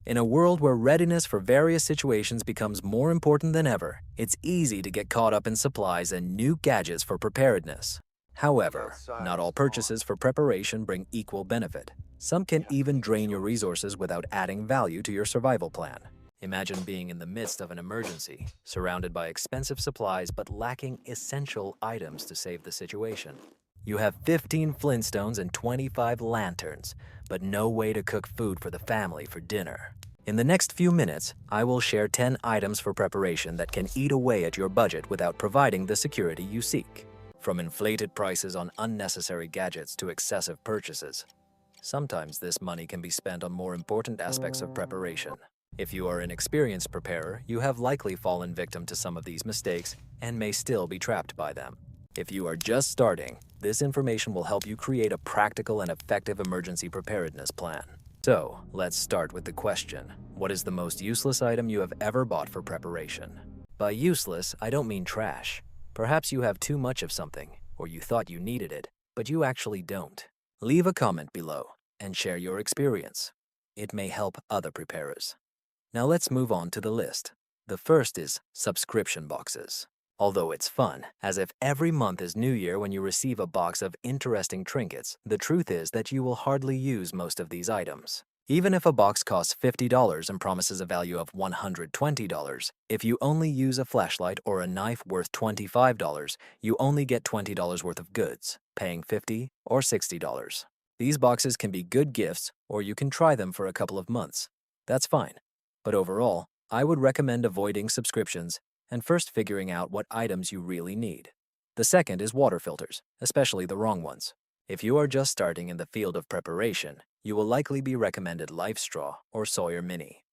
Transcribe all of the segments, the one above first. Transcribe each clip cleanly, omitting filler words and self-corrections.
In a world where readiness for various situations becomes more important than ever, it's easy to get caught up in supplies and new gadgets for preparedness. However, not all purchases for preparation bring equal benefit. Some can even drain your resources without adding value to your survival plan. Imagine being in the midst of an emergency, surrounded by expensive supplies but lacking essential items to save the situation. You have 15 Flintstones and 25 lanterns, but no way to cook food for the family for dinner. In the next few minutes, I will share 10 items for preparation that can eat away at your budget without providing the security you seek. From inflated prices on unnecessary gadgets to excessive purchases, sometimes this money can be spent on more important aspects of preparation. If you are an experienced preparer, you have likely fallen victim to some of these mistakes and may still be trapped by them. If you are just starting, this information will help you create a practical and effective emergency preparedness plan. So, let's start with the question, what is the most useless item you have ever bought for preparation? By useless, I don't mean trash. Perhaps you have too much of something, or you thought you needed it, but you actually don't. Leave a comment below and share your experience. It may help other preparers. Now let's move on to the list. The first is subscription boxes. Although it's fun, as if every month is New Year when you receive a box of interesting trinkets, the truth is that you will hardly use most of these items. Even if a box costs $50 and promises a value of $120, if you only use a flashlight or a knife worth $25, you only get $20 worth of goods, paying $50 or $60. These boxes can be good gifts, or you can try them for a couple of months. That's fine. But overall, I would recommend avoiding subscriptions and first figuring out what items you really need. The second is water filters, especially the wrong ones. If you are just starting in the field of preparation, you will likely be recommended Life Straw or Sawyer Mini.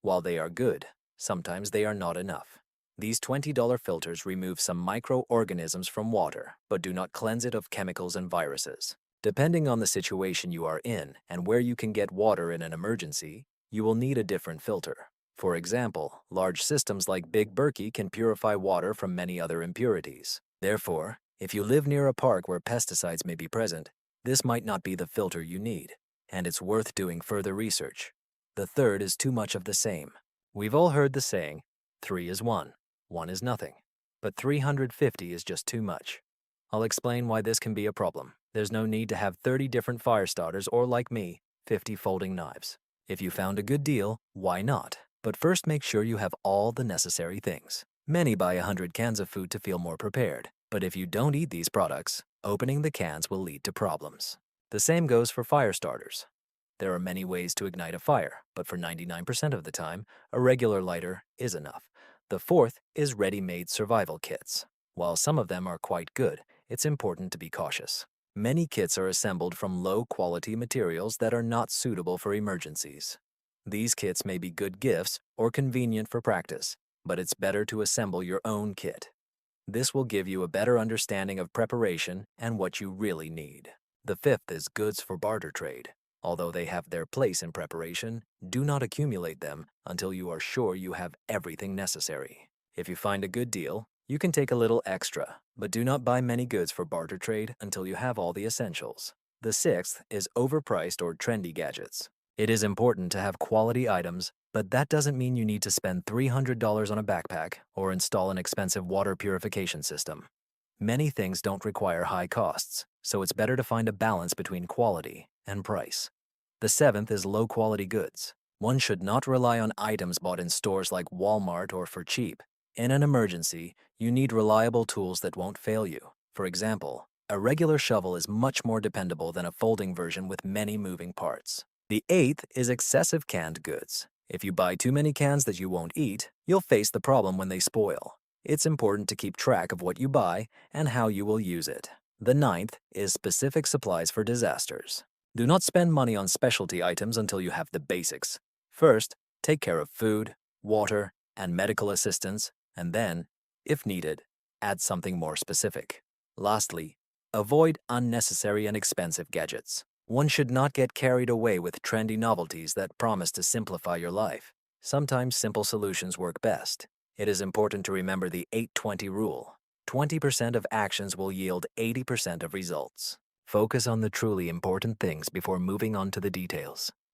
While they are good, sometimes they are not enough. These $20 filters remove some microorganisms from water, but do not cleanse it of chemicals and viruses. Depending on the situation you are in and where you can get water in an emergency, you will need a different filter. For example, large systems like Big Berkey can purify water from many other impurities. Therefore, if you live near a park where pesticides may be present, this might not be the filter you need, and it's worth doing further research. The third is too much of the same. We've all heard the saying, 3 is 1, 1 is nothing, but 350 is just too much. I'll explain why this can be a problem. There's no need to have 30 different fire starters or, like me, 50 folding knives. If you found a good deal, why not? But first make sure you have all the necessary things. Many buy 100 cans of food to feel more prepared, but if you don't eat these products, opening the cans will lead to problems. The same goes for fire starters. There are many ways to ignite a fire, but for 99% of the time, a regular lighter is enough. The fourth is ready-made survival kits. While some of them are quite good, it's important to be cautious. Many kits are assembled from low-quality materials that are not suitable for emergencies. These kits may be good gifts or convenient for practice, but it's better to assemble your own kit. This will give you a better understanding of preparation and what you really need. The fifth is goods for barter trade. Although they have their place in preparation, do not accumulate them until you are sure you have everything necessary. If you find a good deal, you can take a little extra, but do not buy many goods for barter trade until you have all the essentials. The sixth is overpriced or trendy gadgets. It is important to have quality items, but that doesn't mean you need to spend $300 on a backpack or install an expensive water purification system. Many things don't require high costs, so it's better to find a balance between quality and price. The seventh is low-quality goods. One should not rely on items bought in stores like Walmart or for cheap. In an emergency, you need reliable tools that won't fail you. For example, a regular shovel is much more dependable than a folding version with many moving parts. The eighth is excessive canned goods. If you buy too many cans that you won't eat, you'll face the problem when they spoil. It's important to keep track of what you buy and how you will use it. The ninth is specific supplies for disasters. Do not spend money on specialty items until you have the basics. First, take care of food, water, and medical assistance, and then, if needed, add something more specific. Lastly, avoid unnecessary and expensive gadgets. One should not get carried away with trendy novelties that promise to simplify your life. Sometimes simple solutions work best. It is important to remember the 80-20 rule. 20% of actions will yield 80% of results. Focus on the truly important things before moving on to the details.